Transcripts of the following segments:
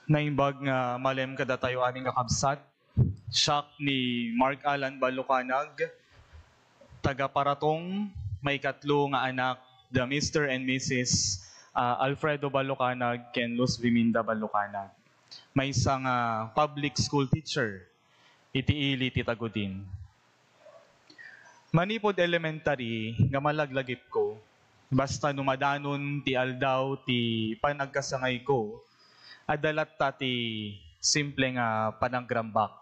Naimbag nga malem kada tayo aning kakabsat. Siyak ni Mark Alan Balucanag, taga Paratong, may katlo nga anak, the Mr. and Mrs. Alfredo Balucanag ken Luz Viminda Balucanag. May isang public school teacher, iti ili ti Tagudin. Manipod elementary nga malaglagip ko, basta numadanon ti aldaw ti panagkasangay ko, adalat ta ti simple nga panaggrambak.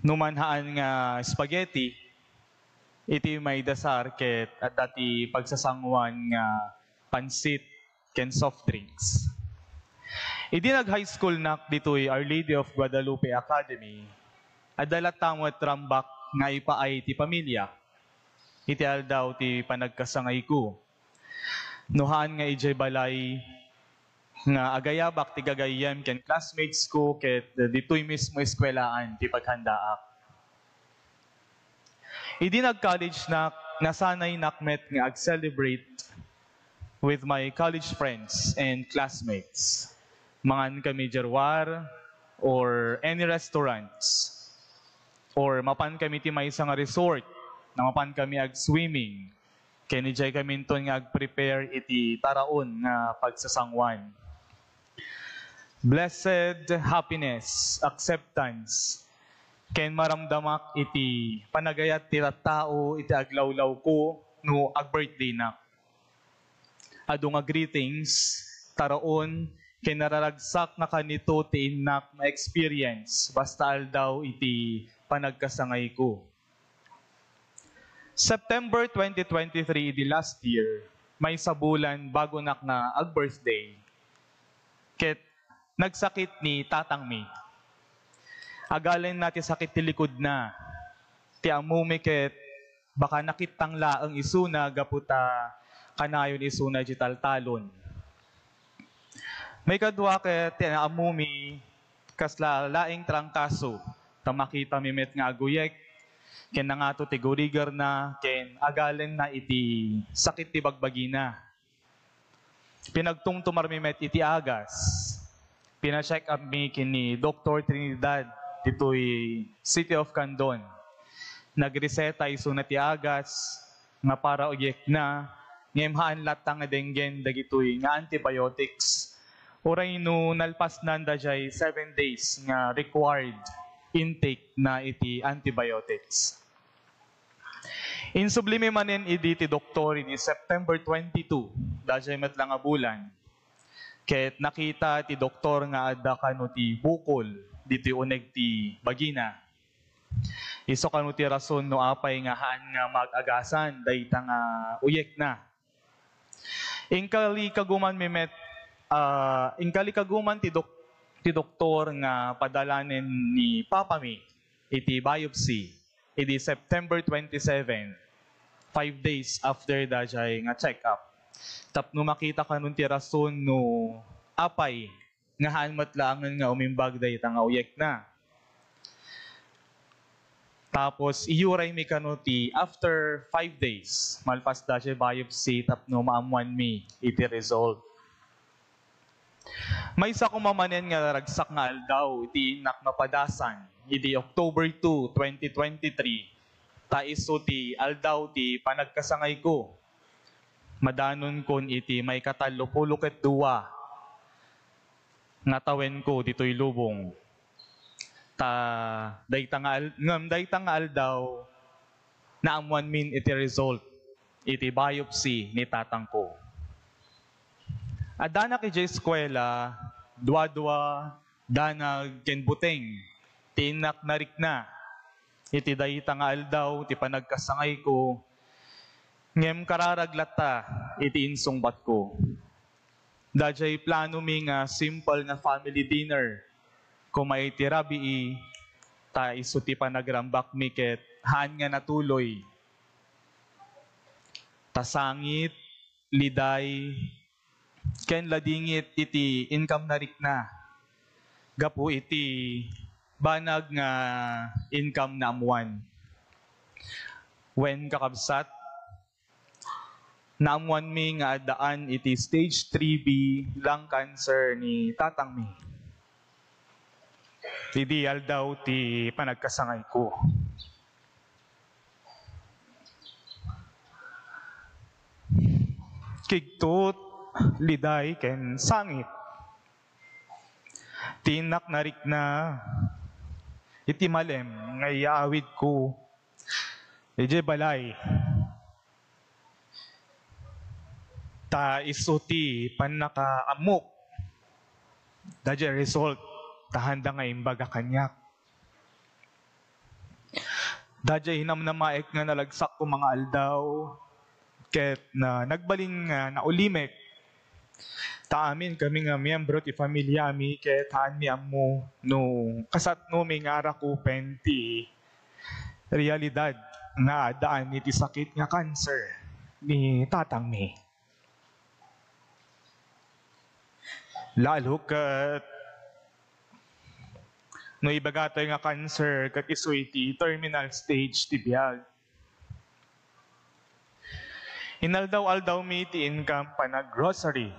Numanhaan nga spaghetti, iti may dasar ket at dati pagsasangwan nga pansit ken soft drinks. Idi nag-high school nak ditoy Our Lady of Guadalupe Academy, adalat tamot rambak nga ipaay ti pamilya. Iti aldaw ti panagkasangay ko. Nuhaan nga ijay balay nga agayabak ti gagayem ken classmates ko ket ditoy mismo eskwelaan ti paghandaak. Idi nag-college nak, nasanay nakmet nga ag-celebrate with my college friends and classmates. Mangan kami jarwar or any restaurants. Or mapan kami ti may isang resort na mapan kami ag-swimming. Kenijay kami ton nga ag-prepare iti taraon nga pagsasangwan. Blessed happiness, acceptance, ken maramdamak iti panagayat ti tao iti aglawlaw ko no ag-birthday na. Adu nga greetings, taraon, ken nararagsak nga kanito ti inak na experience, basta aldaw iti panagkasangay ko. September 2023, the last year, may sabulan bago nak na ag-birthday. Ket nagsakit ni Tatang Mi. Agalin natin sakit ti likod na. Ti amumi ket baka nakitang laang isuna gaputa kanayon isuna di taltalon. May kadwa ket ti amumi kasla laing trangkaso. Ta makita mi met nga aguyek ken nangato ti gurigar na ken agalin na iti sakit ti bagbagina. Pinagtungtumar mi met iti agas. Pina-check up mi kini Dr. Trinidad ditoy City of Candon. Nagreseta iso na ti agas nga para uyek na ngem latang nga denggen dagitoy nga antibiotics. Oray no nalpas nanda jay 7 days nga required intake na iti antibiotics. Insublime manen idi ti doktor ni September 22, dajay met lang nga bulan. Ket nakita ti doktor nga adda kano ti bukol diti uneg ti bagina. Iso kano ti rason no apay nga haan nga mag-agasan dayta nga uyek na. Ingkali kaguman ti doktor nga padalanen ni Papa Mi iti biopsy iti September 27, 5 days after dajay nga check-up. Tapno makita ka nun ti rason no apay nga haan matlaangan nga umimbag dayta nga uyek na. Tapos iyuray mi kano ti after 5 days malpas da siya biopsy tapno maamuan mi iti result. May isa kumamanen nga ragsak nga aldaw iti inak napadasan iti October 2, 2023. Ta iso ti aldaw ti panagkasangay ko. Madanon kon iti may katalo ket duwa nga tawen ko ditoy lubong. Ta dayta nga aldaw naamuan min iti result iti biopsy ni tatang ko. Adda na iti eskwela dua-dua danag ken buteng ti inak narik na iti dayta nga aldaw ti panagkasangay ko. Ngem kararaglata iti insungbat ko. Dajay plano mi nga simple nga family dinner. Kumay ti rabii, ta iso ti panagrambak mi ket haan nga natuloy. Tasangit, liday, ken ladingit iti income narik na. Gapu iti banag nga income na amuan. When kakabsat, naamuan mi nga daan iti stage 3B lung cancer ni tatang mi. ideal daw ti panagkasangay ko. Kigtot, liday, ken sangit. Tinak narik na, iti malem, ngay awid ko, ije balay. Ta isuti panakaamok, daje result, tahanda nga imbaga kanyak. Daje hinam na maek nga nalagsak ko mga aldaw, ket na nagbaling nga naulimek. Ta amin kami nga miyembro ti pamilya mi ket haan mi ammo no kasat no mi nga arakupen ti realidad nga daan iti sakit nga cancer ni tatang mi. Lalo ket no ibagatoy nga cancer ket isu iti terminal stage ti biag. Inaldaw-aldaw mi ti income panag grocery.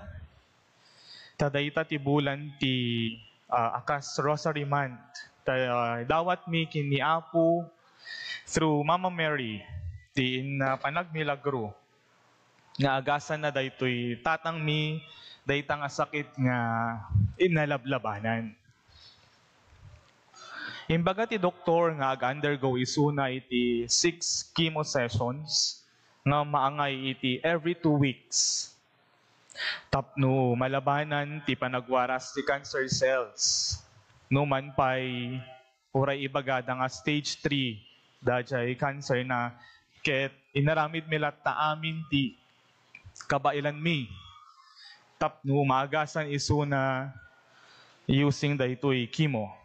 Tadayta ti bulan ti akas rosary month. Dawat mi kini Apo through Mama Mary ti panagmilagro. Nga agasan na daytoy tatang mi dayta nga sakit nga inalablabanan. Imbaga ti doktor nga ag-undergo isuna iti 6 chemo sessions nga maangay iti every 2 weeks. Tapno malabanan ti panagwaras ti cancer cells. No man pay oray ibagada nga stage 3 dajay cancer na ket inaramid milat ta amin ti kabailan mi. Tapno maagasan isuna using daytoy chemo.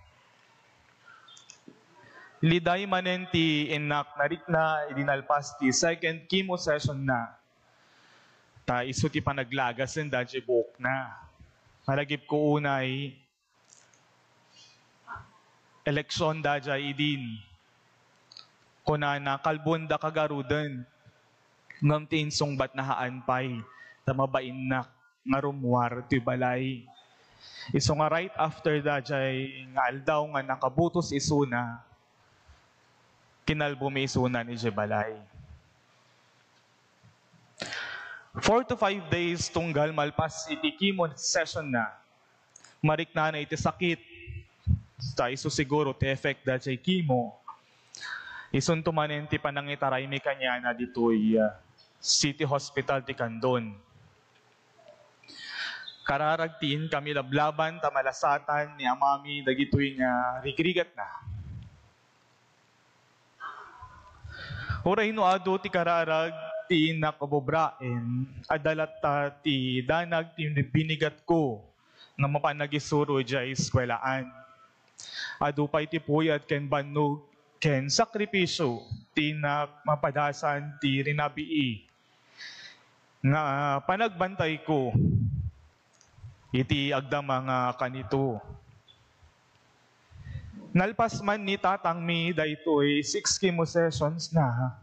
Liday manen ti inak narik na idinalpas ti second chemo session na. Ta iso ti panaglagas en daje buok na. Malagip ko unay eleksyon dajay idin. Kunana kalbon da kagaruden. Ngam ti insungbat na haan pay. Ta mabain na nga rumwar ti balay. Iso nga right after dajay nga aldaw nga nakabutos isuna. Kinalbo mi isuna ni Jebalay. 4 to 5 days tunggal malpas iti chemo session na. Marik na iti sakit. Sa iso siguro ti effect da jay chemo. Isun tumanen ti panangitaray mi kanya na dito'y City Hospital ti Candon. Kararagtiin kami lablaban tamalasatan ni amami dagitoy nga rigrigat na. Oray no ado ti kararag ti nakabobraen, adalat ti danag ti binigat ko nga mapanagisuro jay eskwelaan. Ado pa'y ti puyat ken bannog ken sakripisyo ti mapadasan ti rinabii nga panagbantay ko iti agdam mga kanito. Nalpas man ni tatang mi daytoy 6 chemo sessions na.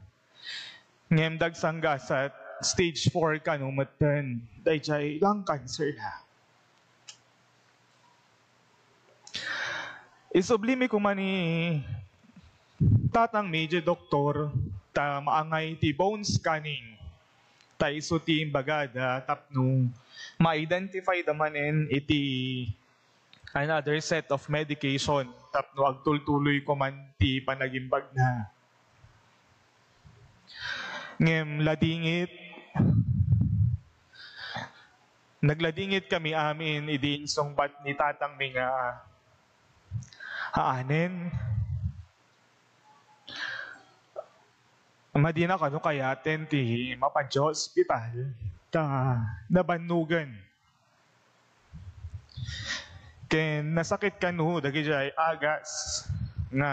Ngem dagsanggasat stage 4 kanumeten dayjay lung cancer na. Isublimi ko man ni tatang mi jay doktor ta maangay ti bone scanning. Ta iso ti imbagada tapno ma-identify damanen iti another set of medication tapno agtultuloy ko man ti panagimbag na. Ngem ladingit nagladingit kami amin idin sungbat ni tatang mi nga haanen. Madina kano kayaten ti mapadyo hospital ta nabannugan. Ken nasakit kanu dagiti agas nga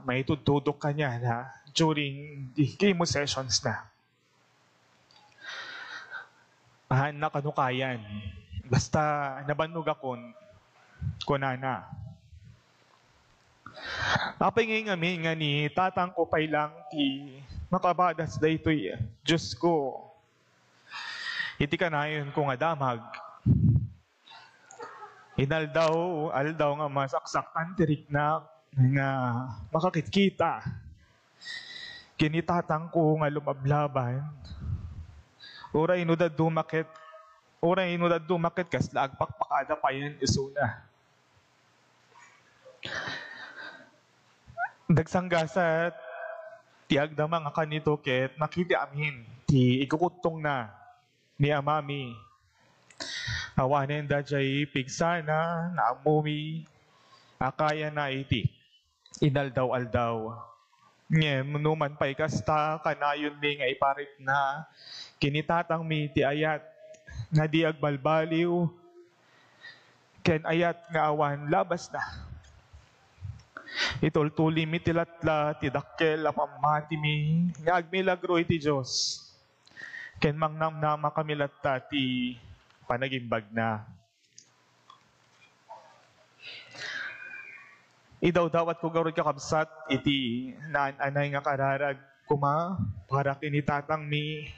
may tutudok kanya na during the chemo sessions na. Ahan na kanu kayan. Basta nabannog akon kunana. Apay nga nga ni tatang ko pay lang ti makabadas daytoy Diyos ko. Iti kanayon ko nga damag. Aldaw nga masaksakan tirik na nga makakikita. Kinitatang ko nga lumablaban. Oray inudad dumakit kas laagpakpakada pa yan isuna. Dagsanggasat tiagdama nga kanito ket nakiti amin ti ikukutong na ni amami. Awanen da jay pigsana na amumi akaya na iti inaldaw-aldaw. Ngem numan pa'y kasta kanayon ni nga iparit na kinitatang mi ti ayat nga di agbalbaliw ken ayat nga awan labas na. Itultuli mi tilatla ti dakkel a pamati mi nga agmilagro iti Dios. Ken mangnamnama kami latta ti panagimbag na. Idawdawat ko gawrod kakabsat iti naan-anay nga kararag kuma para kinitatang mi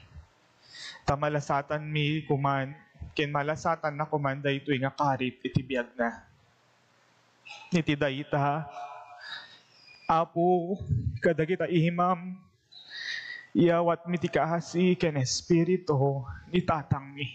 tamalasatan mi kuman ken malasatan na kuman daytoy nga karit iti biag na. Iti dayta Apo kadagita ihimam iyawat mi ti kaasi ken espiritu ni tatang mi.